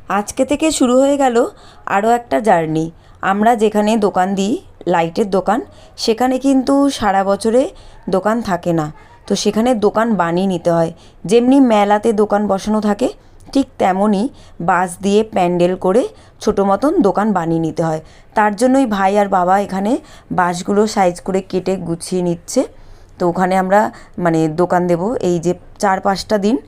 আজকে থেকে শুরু হয়ে গেল আরও একটা জার্নি। আমরা যেখানে দোকান দিই, লাইটের দোকান, সেখানে কিন্তু সারা বছরে দোকান থাকে না। তো সেখানে দোকান বানিয়ে নিতে হয়। যেমনি মেলাতে দোকান বসানো থাকে, ঠিক তেমনই বাঁশ দিয়ে প্যান্ডেল করে ছোটো মতন দোকান বানিয়ে নিতে হয়। তার জন্যই ভাই আর বাবা এখানে বাঁশগুলো সাইজ করে কেটে গুছিয়ে নিচ্ছে। তো ওখানে আমরা দোকান দেব এই যে 4-5টা দিন।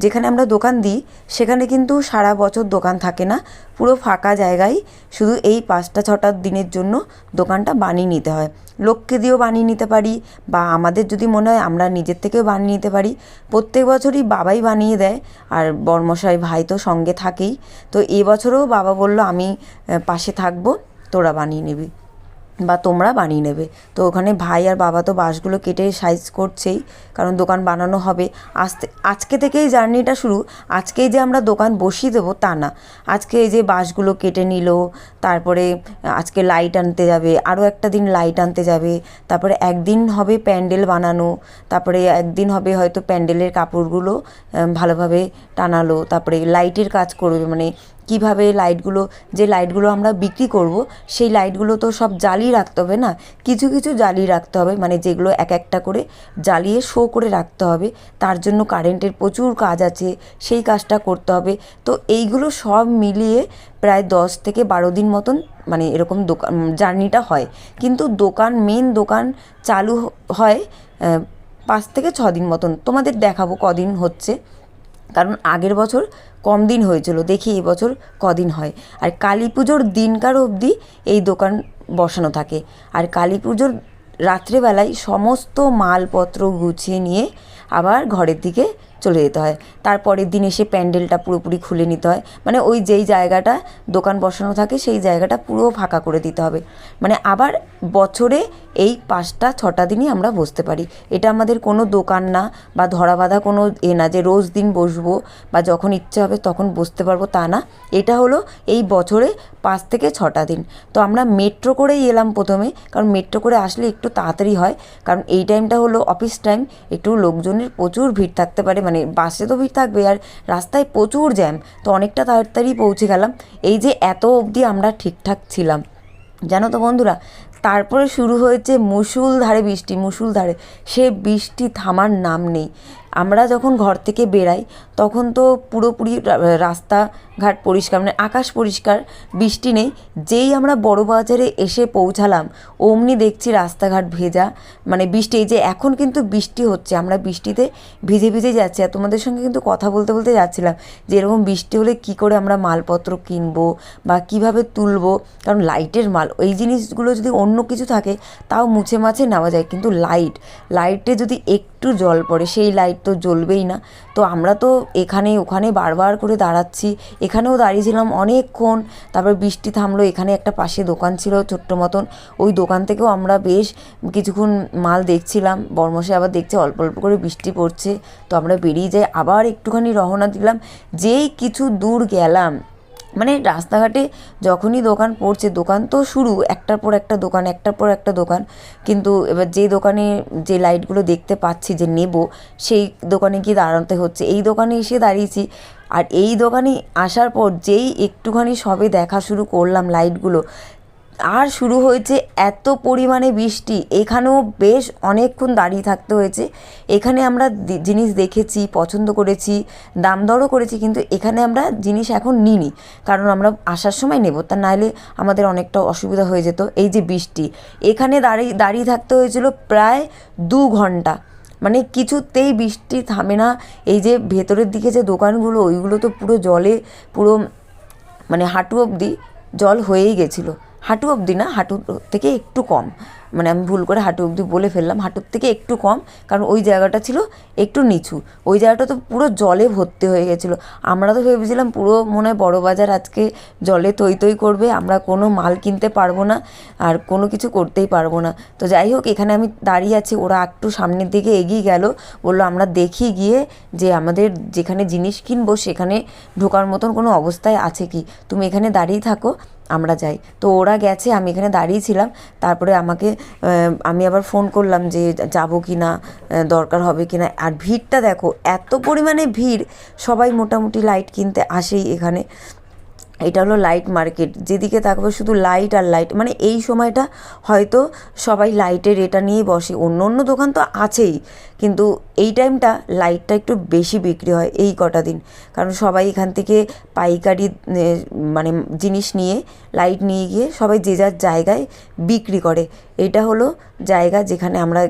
যেখানে আমরা দোকান দিই সেখানে কিন্তু সারা বছর দোকান থাকে না, পুরো ফাঁকা জায়গায় শুধু এই 5-6টা দিনের জন্য দোকানটা বানিয়ে নিতে হয়। লোককে দিয়েও বানিয়ে নিতে পারি, বা আমাদের যদি মনে হয় আমরা নিজের থেকেও বানিয়ে নিতে পারি। প্রত্যেক বছরই বাবাই বানিয়ে দেয়, আর বড়মশাই ভাই তো সঙ্গে থাকেই। তো এবছরও বাবা বলল আমি পাশে থাকবো, তোরা বানিয়ে নিবি বা তোমরা বানিয়ে নেবে। তো ওখানে ভাই আর বাবা তো বাঁশগুলো কেটে সাইজ করছেই, কারণ দোকান বানানো হবে। আজকে থেকেই জার্নিটা শুরু। আজকেই যে আমরা দোকান বসিয়ে দেবো তা না। আজকে এই যে বাঁশগুলো কেটে নিল, তারপরে আজকে লাইট আনতে যাবে, আরও একটা দিন লাইট আনতে যাবে, তারপরে একদিন হবে প্যান্ডেল বানানো, তারপরে একদিন হবে হয়তো প্যান্ডেলের কাপড়গুলো ভালোভাবে টানালো, তারপরে লাইটের কাজ করবে, কিভাবে যে লাইটগুলো আমরা বিক্রি করব সেই লাইটগুলো তো সব জ্বালিয়ে রাখতে হবে না, কিছু কিছু জ্বালিয়ে রাখতে হবে, যেগুলো এক একটা করে জ্বালিয়ে শো করে রাখতে হবে। তার জন্য কারেন্টের প্রচুর কাজ আছে, সেই কাজটা করতে হবে। তো এইগুলো সব মিলিয়ে প্রায় 10 থেকে 12 দিন মতন এরকম দোকান জার্নিটা হয়। কিন্তু মেন দোকান চালু হয় 5 থেকে 6 দিন মতন। তোমাদের দেখাবো কদিন হচ্ছে, কারণ আগের বছর কম দিন হয়েছিল, দেখি এবছর কদিন হয়। আর কালী পুজোর দিনকার অবধি এই দোকান বসানো থাকে। আর কালী পুজোর রাত্রেবেলায় সমস্ত মালপত্র গুছিয়ে নিয়ে আবার ঘরের দিকে চলে যেতে হয়। তারপরের দিন এসে প্যান্ডেলটা পুরোপুরি খুলে নিতে হয়, ওই যেই জায়গাটা দোকান বসানো থাকে সেই জায়গাটা পুরো ফাঁকা করে দিতে হবে। আবার বছরে এই 5-6টা দিনই আমরা বসতে পারি। এটা আমাদের কোনো দোকান না, বা ধরা বাঁধা কোনো না যে রোজ দিন বসবো বা যখন ইচ্ছে হবে তখন বসতে পারবো, তা না। এটা হলো এই বছরে 5 থেকে 6টা দিন। তো আমরা মেট্রো করেই এলাম প্রথমে, কারণ মেট্রো করে আসলে একটু তাড়াতাড়ি হয়, কারণ এই টাইমটা হলো অফিস টাইম, একটু লোকজনের প্রচুর ভিড় থাকতে পারে, বাসে তো ভিড় থাকবে, আর রাস্তায় প্রচুর জ্যাম। তো অনেকটা তাড়াতাড়ি পৌঁছে গেলাম। এই যে এত অবধি আমরা ঠিকঠাক ছিলাম, জানো তো বন্ধুরা। তারপরে শুরু হয়েছে মুষলধারে বৃষ্টি, মুষলধারে। সে বৃষ্টি থামার নাম নেই। আমরা যখন ঘর থেকে বেরাই তখন তো পুরোপুরি রাস্তাঘাট পরিষ্কার, আকাশ পরিষ্কার, বৃষ্টি নেই। যেই আমরা বড় বাজারে এসে পৌঁছালাম অমনি দেখছি রাস্তাঘাট ভেজা, বৃষ্টি। এই যে এখন কিন্তু বৃষ্টি হচ্ছে, আমরা বৃষ্টিতে ভিজে ভিজে যাচ্ছি। আর তোমাদের সঙ্গে কিন্তু কথা বলতে বলতে যাচ্ছিলাম যে এরকম বৃষ্টি হলে কী করে আমরা মালপত্র কিনবো বা কিভাবে তুলবো, কারণ লাইটের মাল, এই জিনিসগুলো যদি অন্য কিছু থাকে তাও মুছে মাছে নেওয়া যায়, কিন্তু লাইটে যদি একটু জল পড়ে সেই লাইট তো জ্বলবেই না। তো আমরা তো এখানে ওখানে বারবার করে দাঁড়াচ্ছি, এখানেও দাঁড়িয়েছিলাম অনেকক্ষণ। তারপর বৃষ্টি থামলো, এখানে একটা পাশে দোকান ছিল ছোট্ট মতন, ওই দোকান থেকেও আমরা বেশ কিছুক্ষণ মাল দেখছিলাম। বর্মশাই আবার দেখছে অল্প অল্প করে বৃষ্টি পড়ছে, তো আমরা বেরিয়ে যাই, আবার একটুখানি রওনা দিলাম। যেই কিছু দূর গেলাম, রাস্তাঘাটে যখনই দোকান পড়ছে, দোকান তো শুরু, একটার পর একটা দোকান, একটার পর একটা দোকান। কিন্তু এবার যে দোকানে যে লাইটগুলো দেখতে পাচ্ছি যে নেব, সেই দোকানে গিয়ে দাঁড়াতে হচ্ছে। এই দোকানে এসে দাঁড়িয়েছি, আর এই দোকানে আসার পর যেই একটুখানি সবে দেখা শুরু করলাম লাইটগুলো, আর শুরু হয়েছে এত পরিমাণে বৃষ্টি। এখানেও বেশ অনেকক্ষণ দাঁড়িয়ে থাকতে হয়েছে। এখানে আমরা জিনিস দেখেছি, পছন্দ করেছি, দাম দরও করেছি, কিন্তু এখানে আমরা জিনিস এখন নিইনি, কারণ আমরা আসার সময় নেব, তা নাহলে আমাদের অনেকটা অসুবিধা হয়ে যেত। এই যে বৃষ্টি, এখানে দাঁড়িয়ে থাকতে হয়েছিল প্রায় 2 ঘন্টা, কিছুতেই বৃষ্টি থামে না। এই যে ভেতরের দিকে যে দোকানগুলো, ওইগুলো তো পুরো জলে, পুরো হাঁটু অবধি জল হয়েই গেছিলো। হাঁটু অবধি না, হাঁটু থেকে একটু কম, আমি ভুল করে হাঁটু অবধি বলে ফেললাম, হাঁটুর থেকে একটু কম, কারণ ওই জায়গাটা ছিল একটু নিচু। ওই জায়গাটা তো পুরো জলে ভর্তি হয়ে গেছিলো। আমরা তো ভেবেছিলাম পুরো মনে হয় বড় বাজার আজকে জলে থই থই করবে, আমরা কোনো মাল কিনতে পারবো না, আর কোনো কিছু করতেই পারবো না। তো যাই হোক, এখানে আমি দাঁড়িয়ে আছি, ওরা একটু সামনের দিকে এগিয়ে গেল, বললো আমরা দেখি গিয়ে যে আমাদের যেখানে জিনিস কিনবো সেখানে ঢোকার মতন কোনো অবস্থায় আছে কি, তুমি এখানে দাঁড়িয়ে থাকো, আমরা যাই। তো ওরা গেছে, আমি এখানে দাঁড়িয়েছিলাম। তারপরে আমাকে আমি আবার ফোন করলাম যে যাবো কি না, দরকার হবে কি না। আর ভিড়টা দেখো, এত পরিমাণে ভিড়, সবাই মোটামুটি লাইট কিনতে আসেই এখানে। এটা হলো লাইট মার্কেট, যেদিকে তাকাবো শুধু লাইট আর লাইট। মানে এই সময়টা হয়তো সবাই লাইটের এটা নিয়েই বসে, অন্য অন্য দোকান তো আছেই, কিন্তু এই টাইমটা লাইটটা একটু বেশি বিক্রি হয় এই কটা দিন। কারণ সবাই এখান থেকে পাইকারি মানে জিনিস নিয়ে, লাইট নিয়ে গিয়ে সবাই যে যার জায়গায় বিক্রি করে। এটা হলো জায়গা যেখানে আমরা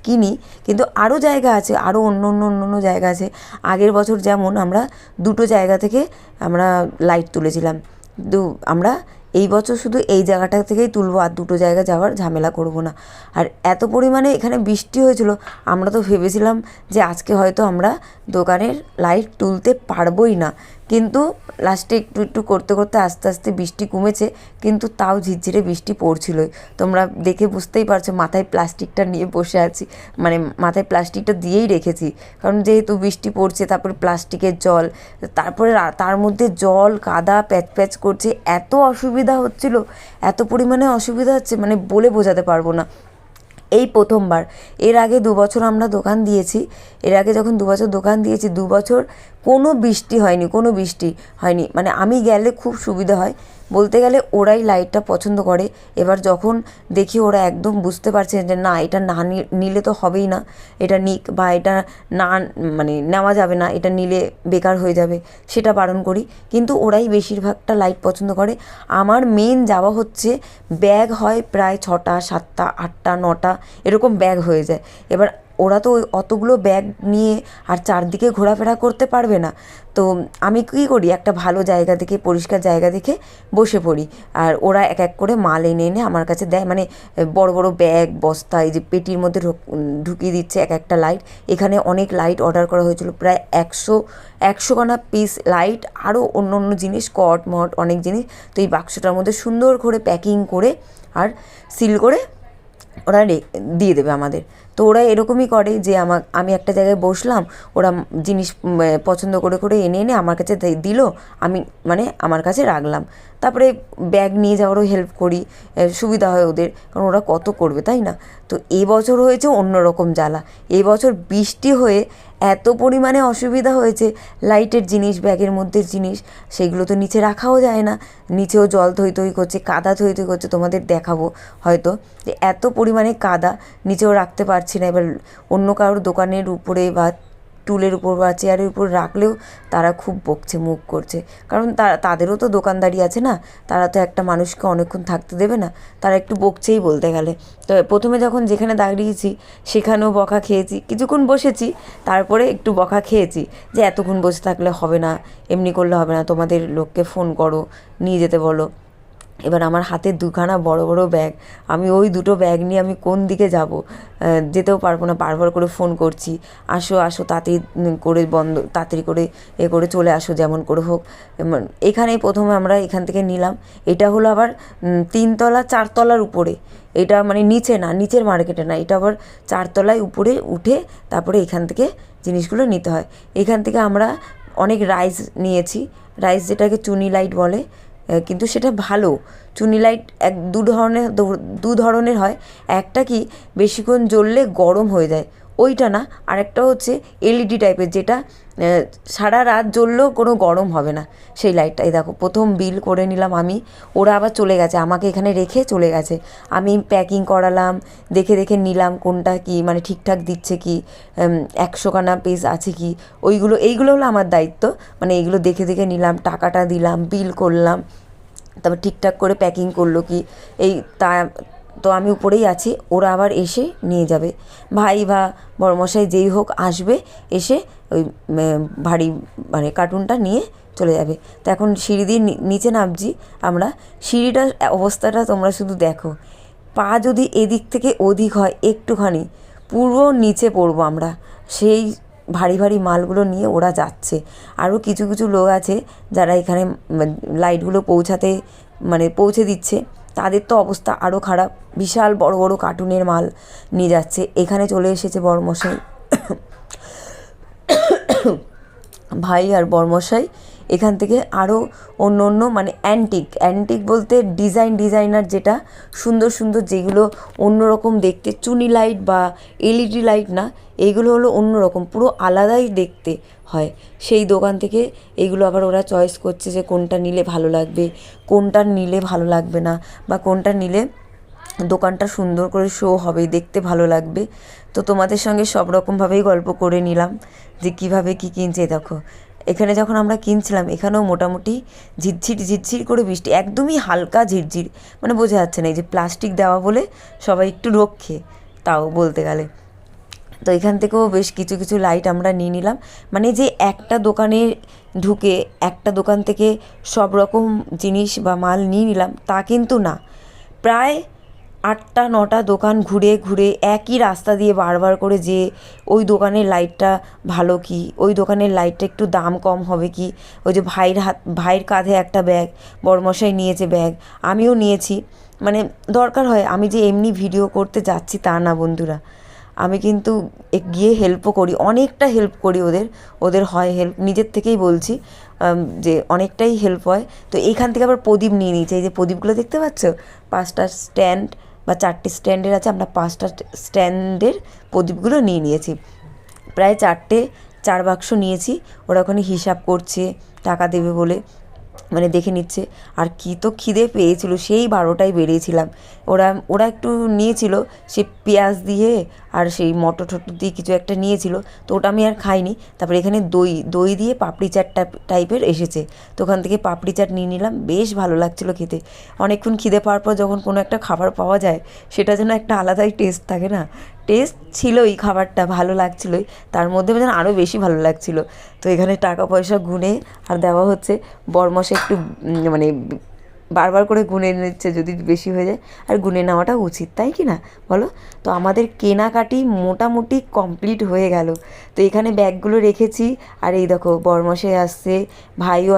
কিনি। কিন্তু আরও জায়গা আছে, আরও অন্য অন্য অন্য অন্য জায়গা আছে। আগের বছর যেমন আমরা দুটো জায়গা থেকে আমরা লাইট তুলেছিলাম, কিন্তু আমরা এই বছর শুধু এই জায়গাটা থেকেই তুলবো, আর দুটো জায়গা যাওয়ার ঝামেলা করব না। আর এত পরিমাণে এখানে বৃষ্টি হয়েছিল, আমরা তো ভেবেছিলাম যে আজকে হয়তো আমরা দোকানের লাইট তুলতে পারবোই না, কিন্তু লাস্টে একটু একটু করতে করতে আস্তে আস্তে বৃষ্টি কমেছে, কিন্তু তাও ঝিরঝিরে বৃষ্টি পড়ছিলই। তোমরা দেখে বুঝতেই পারছো মাথায় প্লাস্টিকটা নিয়ে বসে আছি, মানে মাথায় প্লাস্টিকটা দিয়েই রেখেছি, কারণ যেহেতু বৃষ্টি পড়ছে, তারপরে প্লাস্টিকের জল, তারপরে তার মধ্যে জল কাদা প্যাচ প্যাচ করছে, এত অসুবিধা হচ্ছিল, এত পরিমাণে অসুবিধা হচ্ছে মানে বলে বোঝাতে পারবো না। এই প্রথমবার, এর আগে 2 বছর আমরা দোকান দিয়েছি, এর আগে যখন 2 বছর দোকান দিয়েছি, 2 বছর কোনো বৃষ্টি হয়নি, কোনো বৃষ্টি হয়নি। মানে আমি গেলে খুব সুবিধা হয়, বলতে গেলে ওরাই লাইটটা পছন্দ করে। এবার যখন দেখি ওরা একদম বুঝতে পারছে যে না, এটা না নিলে তো হবেই না, এটা নিক, বা এটা না মানে নেওয়া যাবে না, এটা নিলে বেকার হয়ে যাবে, সেটা বারণ করি। কিন্তু ওরাই বেশিরভাগটা লাইট পছন্দ করে। আমার মেন যাওয়া হচ্ছে, ব্যাগ হয় প্রায় 6টা 7টা 8টা 9টা এরকম ব্যাগ হয়ে যায়। এবার ওরা তো ওই অতগুলো ব্যাগ নিয়ে আর চারদিকে ঘোরাফেরা করতে পারবে না। তো আমি কী করি, একটা ভালো জায়গা দেখে, পরিষ্কার জায়গা দেখে বসে পড়ি, আর ওরা এক এক করে মাল এনে এনে আমার কাছে দেয়। মানে বড় বড় ব্যাগ বস্তা, এই যে পেটির মধ্যে ঢুকিয়ে দিচ্ছে এক একটা লাইট। এখানে অনেক লাইট অর্ডার করা হয়েছিল, প্রায় 100 খানা পিস লাইট, আরও অন্য অন্য জিনিস, কট মট অনেক জিনিস। তো এই বাক্সটার মধ্যে সুন্দর করে প্যাকিং করে আর সিল করে ওরা দিয়ে দেবে আমাদের। তো ওরা এরকমই করে যে আমি একটা জায়গায় বসলাম, ওরা জিনিস পছন্দ করে করে এনে এনে আমার কাছে দিল, আমি মানে আমার কাছে রাখলাম। তারপরে ব্যাগ নিয়ে যাওয়ারও হেল্প করি, সুবিধা হয় ওদের, কারণ ওরা কত করবে, তাই না? তো এবছর হয়েছে অন্যরকম জ্বালা। এবছর বৃষ্টি হয়ে এত পরিমাণে অসুবিধা হয়েছে, লাইটের জিনিস, ব্যাগের মধ্যে জিনিস, সেগুলো তো নিচে রাখাও যায় না, নিচেও জল থই থই করছে, কাদা থই থই করছে। তোমাদের দেখাবো হয়তো যে এত পরিমাণে কাদা, নিচেও রাখতে পারছি না। এবার অন্য কারোর দোকানের উপরে বা টুলের উপর বা চেয়ারের উপর রাখলেও তারা খুব বকছে, মুখ করছে, কারণ তাদেরও তো দোকানদারি আছে না, তারা তো একটা মানুষকে অনেকক্ষণ থাকতে দেবে না, তারা একটু বকছেই বলতে গেলে। তো প্রথমে যখন যেখানে দাঁড়িয়েছি সেখানেও বকা খেয়েছি, কিছুক্ষণ বসেছি, তারপরে একটু বকা খেয়েছি যে এতক্ষণ বসে থাকলে হবে না, এমনি করলে হবে না, তোমাদের লোককে ফোন করো, নিয়ে যেতে বলো। এবার আমার হাতে 2খানা বড় বড় ব্যাগ, আমি ওই দুটো ব্যাগ নিয়ে আমি কোন দিকে যাব, যেতেও পারবো না। বারবার করে ফোন করছি, আসো আসো, তাড়াতাড়ি করে তাড়াতাড়ি করে করে চলে আসো, যেমন করে হোক। এখানেই প্রথমে আমরা এখান থেকে নিলাম। এটা হলো আবার 3তলা 4তলার উপরে, এটা মানে নিচে না, নিচের মার্কেটে না, এটা আবার 4তলায় উপরে উঠে তারপরে এখান থেকে জিনিসগুলো নিতে হয়। এখান থেকে আমরা অনেক রাইস নিয়েছি, রাইস যেটাকে চুনি লাইট বলে, কিন্তু সেটা ভালো। চুনি লাইট দু ধরনের হয়, একটা কি বেশিক্ষণ জ্বললে গরম হয়ে যায়, ওইটা না, আর একটা হচ্ছে এলইডি টাইপের, যেটা সারা রাত জ্বললেও কোনো গরম হবে না, সেই লাইটটাই। দেখো প্রথম বিল করে নিলাম আমি, ওরা আবার চলে গেছে, আমাকে এখানে রেখে চলে গেছে। আমি প্যাকিং করালাম, দেখে দেখে নিলাম কোনটা কি মানে ঠিকঠাক দিচ্ছে কি, 100খানা পিস আছে কি, এইগুলো হলো আমার দায়িত্ব। মানে এইগুলো দেখে দেখে নিলাম, টাকাটা দিলাম, বিল করলাম, তারপর ঠিকঠাক করে প্যাকিং করলো কি, এই তা। তো আমি উপরেই আছি, ওরা আবার এসে নিয়ে যাবে, ভাই বা বড়মশাই যেই হোক আসবে, এসে ওই ভারী মানে কার্টুনটা নিয়ে চলে যাবে। তো এখন সিঁড়ি দিয়ে নিচে নামছি আমরা, সিঁড়িটার অবস্থাটা তোমরা শুধু দেখো, পা যদি এদিক থেকে ওদিক হয় একটুখানি, পুরো নিচে পড়বো আমরা। সেই ভারী ভারী মালগুলো নিয়ে ওরা যাচ্ছে। আরও কিছু কিছু লোক আছে যারা এখানে লাইটগুলো পৌঁছে দিচ্ছে, তাদের তো অবস্থা আরও খারাপ, বিশাল বড় বড় কার্টুনের মাল নিয়ে যাচ্ছে। এখানে চলে এসেছে বড়মশাই, ভাই আর বড়মশাই এখান থেকে আরও অন্য অন্য মানে অ্যান্টিক বলতে ডিজাইনার যেটা সুন্দর সুন্দর যেগুলো অন্যরকম দেখতে, চুনি লাইট বা এলইডি লাইট না, এইগুলো হলো অন্যরকম পুরো আলাদাই দেখতে হয়। সেই দোকান থেকে এইগুলো আবার ওরা চয়েস করছে যে কোনটা নিলে ভালো লাগবে, কোনটা নিলে ভালো লাগবে না, বা কোনটা নিলে দোকানটা সুন্দর করে শো হবে, দেখতে ভালো লাগবে। তো তোমাদের সঙ্গে সব রকমভাবেই গল্প করে নিলাম যে কীভাবে কী কিনছে। দেখো এখানে যখন আমরা কিনছিলাম এখানেও মোটামুটি ঝিরঝির করে বৃষ্টি, একদমই হালকা ঝিরঝির, মানে বোঝা যাচ্ছে না, এই যে প্লাস্টিক দেওয়া বলে সবাই একটু রক্ষে তাও বলতে গেলে। তো এখান থেকেও বেশ কিছু কিছু লাইট আমরা নিয়ে নিলাম। মানে যে একটা দোকানে ঢুকে একটা দোকান থেকে সব রকম জিনিস বা মাল নিয়ে নিলাম তা কিন্তু না, প্রায় 8টা 9টা দোকান ঘুরে ঘুরে একই রাস্তা দিয়ে বারবার করে যে ওই দোকানের লাইটটা ভালো কি, ওই দোকানের লাইটটা একটু দাম কম হবে কি, ওই যে ভাইয়ের কাঁধে একটা ব্যাগ, বড়মশাই নিয়েছে ব্যাগ, আমিও নিয়েছি। মানে দরকার হয়, আমি যে এমনি ভিডিও করতে যাচ্ছি তা না বন্ধুরা, আমি কিন্তু গিয়ে হেল্পও করি, অনেকটা হেল্প করি ওদের হয় হেল্প, নিজের থেকেই বলছি যে অনেকটাই হেল্প হয়। তো এইখান থেকে আবার প্রদীপ নিয়ে নিয়েছি, এই যে প্রদীপগুলো দেখতে পাচ্ছ, 5টা স্ট্যান্ড বা 4টে স্ট্যান্ডের আছে, আমরা 5টা স্ট্যান্ডের প্রদীপগুলো নিয়ে নিয়েছি। প্রায় 4 বাক্স নিয়েছি। ওরা ওখানে হিসাব করছে টাকা দেবে বলে, মানে দেখে নিচ্ছে। আর কী তো খিদে পেয়েছিল, সেই 12টায় বেরিয়েছিলাম। ওরা একটু নিয়েছিল সে পেঁয়াজ দিয়ে আর সেই মটর টটর দিয়ে কিছু একটা নিয়েছিল, তো ওটা আমি আর খাইনি। তারপরে এখানে দই দিয়ে পাপড়ি চাট টাইপের এসেছে, তো ওখান থেকে পাপড়ি চাট নিয়ে নিলাম, বেশ ভালো লাগছিলো খেতে। অনেকক্ষণ খিদে পাওয়ার পর যখন কোনো একটা খাবার পাওয়া যায় সেটা যেন একটা আলাদাই টেস্ট থাকে না, টেস্ট ছিলই, খাবারটা ভালো লাগছিলোই, তার মধ্যে যেন আরও বেশি ভালো লাগছিলো। তো এখানে টাকা পয়সা গুনে আর দেওয়া হচ্ছে, বরমশাই একটু মানে বারবার করে গুনে নিচ্ছে যদি বেশি হয়ে যায়, আর গুনে নেওয়াটা উচিত, তাই কি না বলো? তো আমাদের কেনাকাটি মোটামুটি কমপ্লিট হয়ে গেল। তো এখানে ব্যাগগুলো রেখেছি, আর এই দেখো বরমশাই আসছে, ভাইও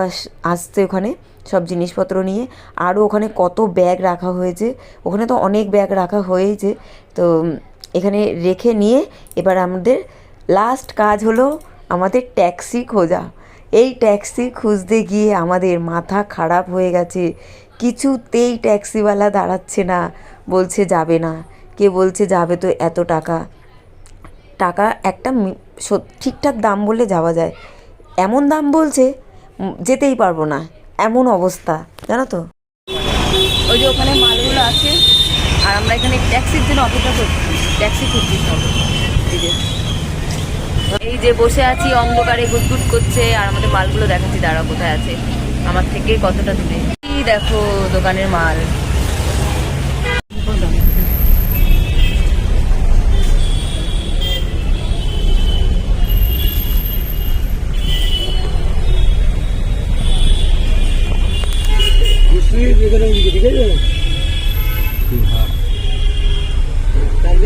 আসছে ওখানে সব জিনিসপত্র নিয়ে। আরও ওখানে কত ব্যাগ রাখা হয়েছে, ওখানে তো অনেক ব্যাগ রাখা হয়েছে। তো এখানে রেখে নিয়ে এবার আমাদের লাস্ট কাজ হলো আমাদের ট্যাক্সি খোঁজা। এই ট্যাক্সি খুঁজতে গিয়ে আমাদের মাথা খারাপ হয়ে গেছে, কিছুতেই ট্যাক্সিওয়ালা দাঁড়াচ্ছে না, বলছে যাবে না, কে বলছে যাবে তো এত টাকা একটা ঠিকঠাক দাম বললে যাওয়া যায়, এমন দাম বলছে যেতেই পারবো না, এমন অবস্থা জানো তো। ওই যে ওখানে মালগুলো আছে আর আমরা এখানে ট্যাক্সির জন্য অপেক্ষা করছি, ট্যাক্সি খুঁজছি সব। এই যে বসে আছি অন্ধকারে, গুটগুট করছে, আর আমাদের মালগুলো দেখাচ্ছি, দাঁড়া কোথায় আছে আমার থেকে কতটা দূরে। এই দেখো দোকানের মাল,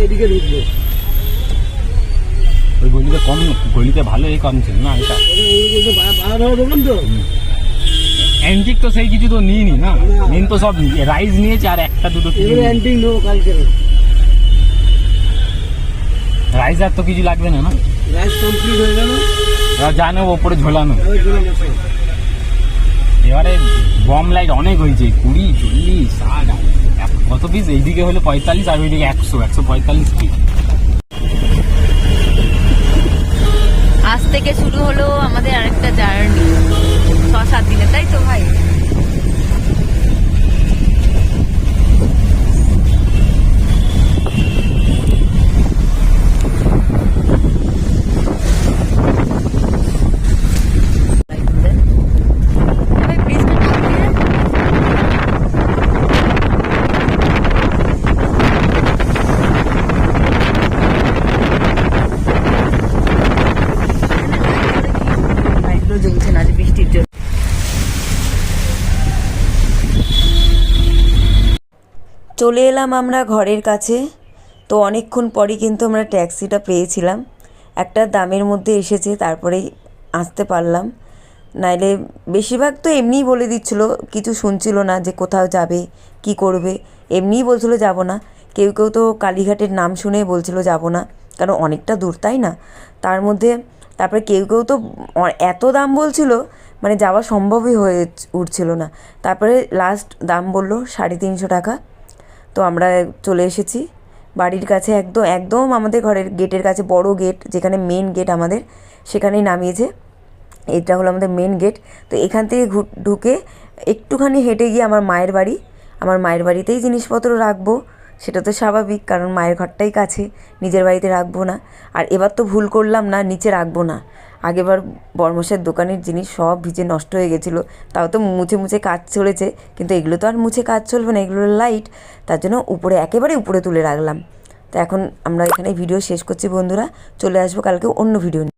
এদিকে ঢুকবো, ওই গলিতে কম, গলিতে ভালোই কম ছিল না এটা, দোকান তো অ্যান্টিক তো সেই কিছু তো নিইনি না, মেন তো সব রাইস নিয়েছে আর একটা দুটো অ্যান্টিক নেবো কালকে। রাইস আর তো কিছু লাগবে না, না রাইস কমপ্লিট হয়ে গেল, জানো ওপরে ঝোলানো। এবারে বম লাইট অনেক হয়েছে, 20, 40, 60, কত পিস, এইদিকে হলো 45 আর ওইদিকে 145 পিস। আজ থেকে শুরু হলো আমাদের আরেকটা জার্নি, 6-7 দিনে, তাই তো ভাই? জ্বলছে না বৃষ্টির জন্য। চলে এলাম আমরা ঘরের কাছে। তো অনেকক্ষণ পরই কিন্তু আমরা ট্যাক্সিটা পেয়েছিলাম, একটা দামের মধ্যে এসেছে, তারপরেই আসতে পারলাম। নাইলে বেশিরভাগ তো এমনিই বলে দিচ্ছিলো, কিছু শুনছিল না যে কোথাও যাবে কি করবে, এমনিই বলছিল যাব না। কেউ কেউ তো কালীঘাটের নাম শুনে বলছিল যাব না, কারণ অনেকটা দূর, তাই না? তার মধ্যে তারপরে কেউ কেউ তো এত দাম বলছিল, মানে যাওয়া সম্ভবই হয়ে উঠছিল না। তারপরে লাস্ট দাম বললো 350 টাকা। তো আমরা চলে এসেছি বাড়ির কাছে, একদম একদম আমাদের ঘরের গেটের কাছে, বড় গেট যেখানে মেন গেট আমাদের, সেখানেই নামিয়েছে। এটা হলো আমাদের মেন গেট। তো এখান থেকে ঢুকে একটুখানি হেঁটে গিয়ে আমার মায়ের বাড়ি, আমার মায়ের বাড়িতেই জিনিসপত্র রাখবো, সেটা তো স্বাভাবিক, কারণ মায়ের ঘরটাই কাছে, নিজের বাড়িতে রাখবো না। আর এবার তো ভুল করলাম না, নিচে রাখবো না। আগেবার বর্মশের দোকানের জিনিস সব ভিজে নষ্ট হয়ে গেছিলো, তাও তো মুছে মুছে কাজ চলেছে, কিন্তু এগুলো তো আর মুছে কাজ চলবে না, এগুলো লাইট, তার জন্য উপরে একেবারে উপরে তুলে রাখলাম। তো এখন আমরা এখানে ভিডিও শেষ করছি বন্ধুরা, চলে আসবো কালকে অন্য ভিডিও নিয়ে।